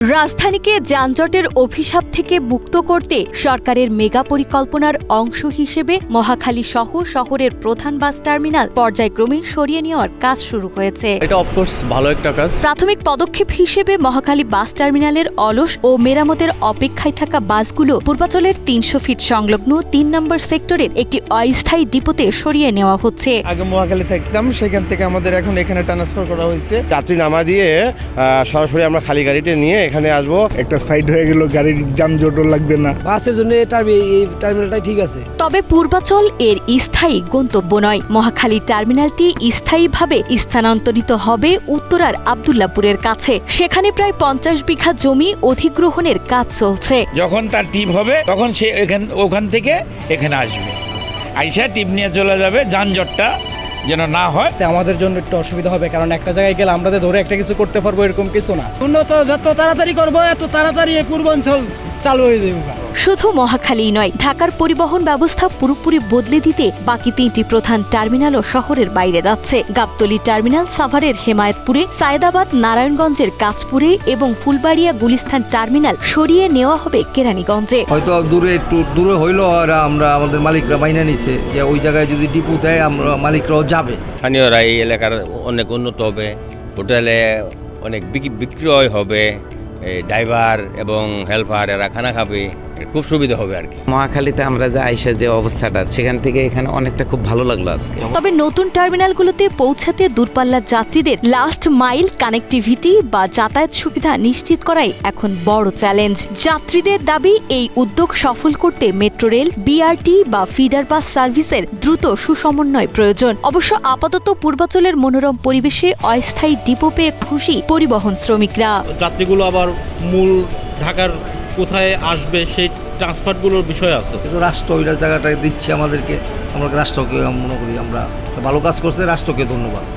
রাজধানীকে যানজটের অভিশাপ থেকে মুক্ত করতে সরকারের মেগা পরিকল্পনার অংশ হিসেবে মহাখালী সহ শহরের প্রধান বাস টার্মিনাল পর্যায়ক্রমে সরিয়ে নেওয়ার কাজ শুরু হয়েছে। এটা অফকোর্স ভালো একটা কাজ। প্রাথমিক পদক্ষেপ হিসেবে মহাখালী বাস টার্মিনালের অলস ও মেরামতের অপেক্ষায় থাকা বাসগুলো পূর্বাচলের ৩০০ ফিট সংলগ্ন ৩ নম্বর সেক্টরের একটি অস্থায়ী ডিপোতে সরিয়ে নেওয়া হচ্ছে। আগে মহাখালী থাকতাম, সেখান থেকে আমাদের এখন এখানে ট্রান্সফার করা হয়েছে। যাত্রী নামা দিয়ে সরাসরি আমরা খালি গাড়িতে নিয়ে এখানে আসবো। একটা সাইড হয়ে গেল, গাড়ির যানজটও লাগবে না। বাসের জন্য এই টার্মিনালটাই ঠিক আছে। তবে পূর্বাচল এর স্থায়ী গন্তব্য নয়। মহাখালী টার্মিনালটি স্থায়ীভাবে স্থানান্তরিত হবে উত্তরার আব্দুল্লাপুরের কাছে। সেখানে প্রায় ৫০ বিঘা জমি অধিগ্রহণের কাজ চলছে। যখন তার টিপ হবে তখন সে ওখান থেকে এখানে আসবে, আইসা টিপ নিয়ে চলে যাবে। যানজটটা যেন না হয়। আমাদের জন্য একটু অসুবিধা হবে, কারণ একটা জায়গায় গেলে আমরা ধরে একটা কিছু করতে পারবো এরকম কিছু না। উন্নত যত তাড়াতাড়ি করবো এত তাড়াতাড়ি এই পূর্বাঞ্চল চালু হয়ে যাবে। শুধু মহাখালীই নয়, ঢাকার পরিবহন ব্যবস্থা পুরোপুরি বদলে দিতে বাকি ৩টি প্রধান টার্মিনালও শহরের বাইরে যাচ্ছে। গাবতলী টার্মিনাল সাভারের হেমায়েতপুরে, সায়েদাবাদ নারায়ণগঞ্জের কাঁচপুরে এবং ফুলবাড়িয়া গুলিস্তান টার্মিনাল সরিয়ে নেওয়া হবে কেরানীগঞ্জে। হয়তো একটু দূরে হইলো, আর আমরা আমাদের মালিকরা মাইনে নিছে যে ওই জায়গায় যদি ডিপো দেয় আমরা মালিকরাও যাবে। স্থানীয়রা এই এলাকার অনেক উন্নত হবে, হোটেলে অনেক বিক্রয় হবে, ড্রাইভার এবং হেল্পার এরা খানা খাবে, খুব সুবিধা হবে আর কি। মহাখালীতে আমরা যে আইসা যে অবস্থাটা, সেখান থেকে এখানে অনেকটা খুব ভালো লাগলো আজকে। তবে নতুন টার্মিনালগুলোতে পৌঁছাতে দূরপাল্লার যাত্রীদের লাস্ট মাইল কানেক্টিভিটি বা যাতায়াত সুবিধা নিশ্চিত করাই এখন বড় চ্যালেঞ্জ। যাত্রীদের দাবি, এই উদ্যোগ সফল করতে মেট্রো রেল, বিআরটি বা ফিডার বাস সার্ভিসের দ্রুত সুসমন্বয় প্রয়োজন। অবশ্য আপাতত পূর্বাচলের মনোরম পরিবেশে অস্থায়ী ডিপো পেয়ে খুশি পরিবহন শ্রমিকরা। যাত্রীগুলো আবার মূল ঢাকার কোথায় আসবে সেই ট্রান্সপোর্টগুলোর বিষয় আছে। কিন্তু রাষ্ট্র ওই জায়গাটায় দিচ্ছে আমাদেরকে, আমরা রাষ্ট্রকে মনে করি আমরা ভালো কাজ করছে, রাষ্ট্রকে ধন্যবাদ।